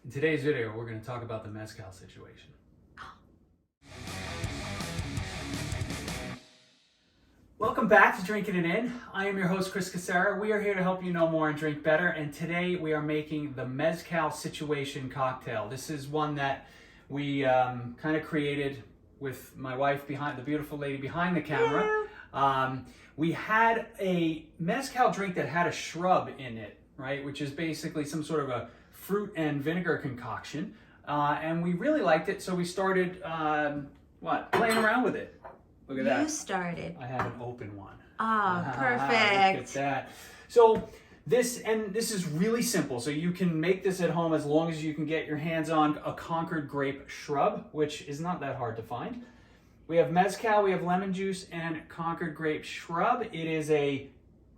In today's video, we're going to talk about the Mezcal situation. Welcome back to Drinking It In. I am your host, Chris Casera. We are here to help you know more and drink better. And today we are making the Mezcal Situation cocktail. This is one that we kind of created with my wife, behind the beautiful lady behind the camera. We had a Mezcal drink that had a shrub in it, right? Which is basically some sort of a fruit and vinegar concoction. And we really liked it, so we started, playing around with it. Look at that. You started. I have an open one. Ah, perfect. Look at that. So this is really simple. So you can make this at home as long as you can get your hands on a Concord grape shrub, which is not that hard to find. We have Mezcal, we have lemon juice, and Concord grape shrub. It is a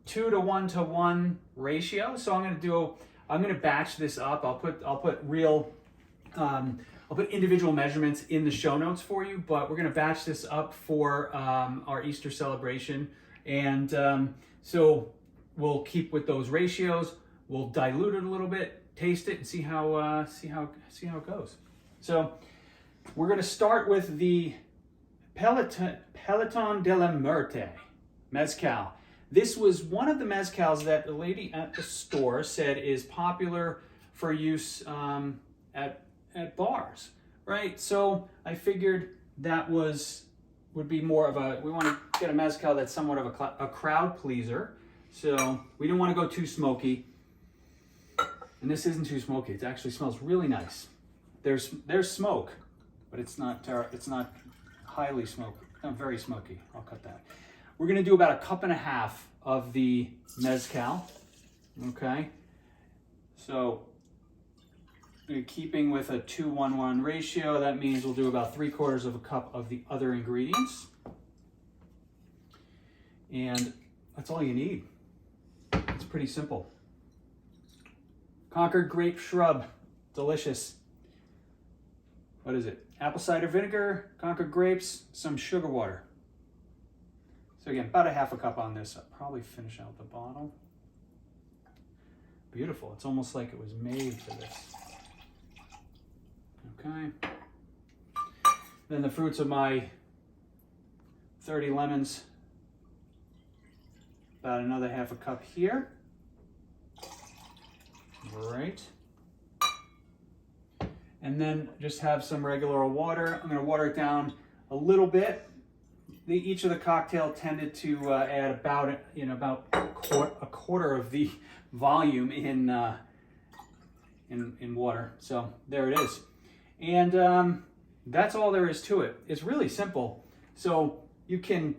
2 to 1 to 1 ratio. So I'm gonna batch this up. I'll put individual measurements in the show notes for you, but we're gonna batch this up for our Easter celebration. And so we'll keep with those ratios. We'll dilute it a little bit, taste it, and see how it goes. So we're gonna start with the Peloton de la Muerte Mezcal. This was one of the mezcals that the lady at the store said is popular for use at bars, right? So I figured that would be more of we want to get a mezcal that's somewhat of a crowd pleaser. So we didn't want to go too smoky. And this isn't too smoky. It actually smells really nice. There's smoke, but it's not highly smoky. Not very smoky. I'll cut that. We're gonna do about 1.5 cups of the mezcal. Okay. So keeping with a 2-1-1 ratio, that means we'll do about 3/4 cup of the other ingredients. And that's all you need. It's pretty simple. Concord grape shrub, delicious. What is it? Apple cider vinegar, Concord grapes, some sugar water. So again, about 1/2 cup on this. I'll probably finish out the bottle. Beautiful. It's almost like it was made for this. Okay. Then the fruits of my 30 lemons. About another 1/2 cup here. Right. And then just have some regular water. I'm going to water it down a little bit. Each of the cocktail tended to add about a quarter of the volume in water. So there it is. And that's all there is to it. It's really simple. So you can,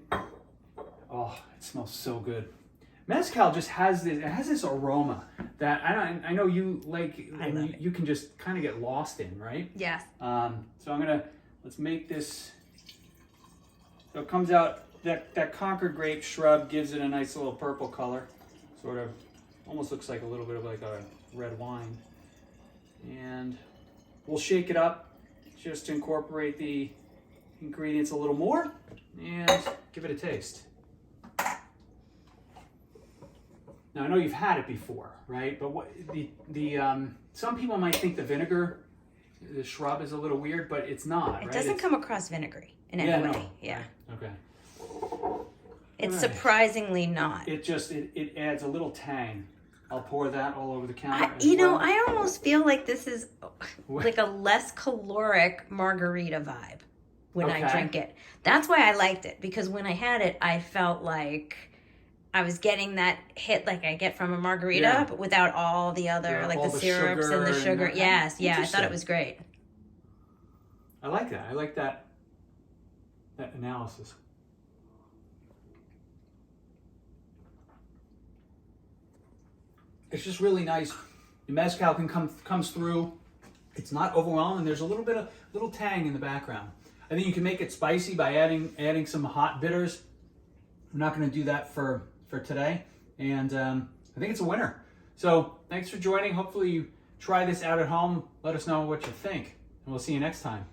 oh, it smells so good. Mezcal just has this aroma that I know you like, and you can just kind of get lost in, right? Yes. So let's make this. So it comes out, that Concord grape shrub gives it a nice little purple color. Sort of, almost looks like a little bit of like a red wine. And we'll shake it up just to incorporate the ingredients a little more and give it a taste. Now I know you've had it before, right? But some people might think the shrub is a little weird, but it's not. It doesn't come across vinegary in any way. No. Yeah. Okay. It's surprisingly not. It adds a little tang. I'll pour that all over the counter. I almost feel like this is like a less caloric margarita vibe when I drink it. That's why I liked it, because when I had it, I felt like I was getting that hit like I get from a margarita, but without all the other, like the syrups and the sugar. Yes, yeah, I thought it was great. I like that. I like that analysis. It's just really nice. The mezcal comes through. It's not overwhelming. There's a little tang in the background. I think you can make it spicy by adding some hot bitters. I'm not going to do that for today, and I think it's a winner. So thanks for joining. Hopefully you try this out at home. Let us know what you think, and we'll see you next time.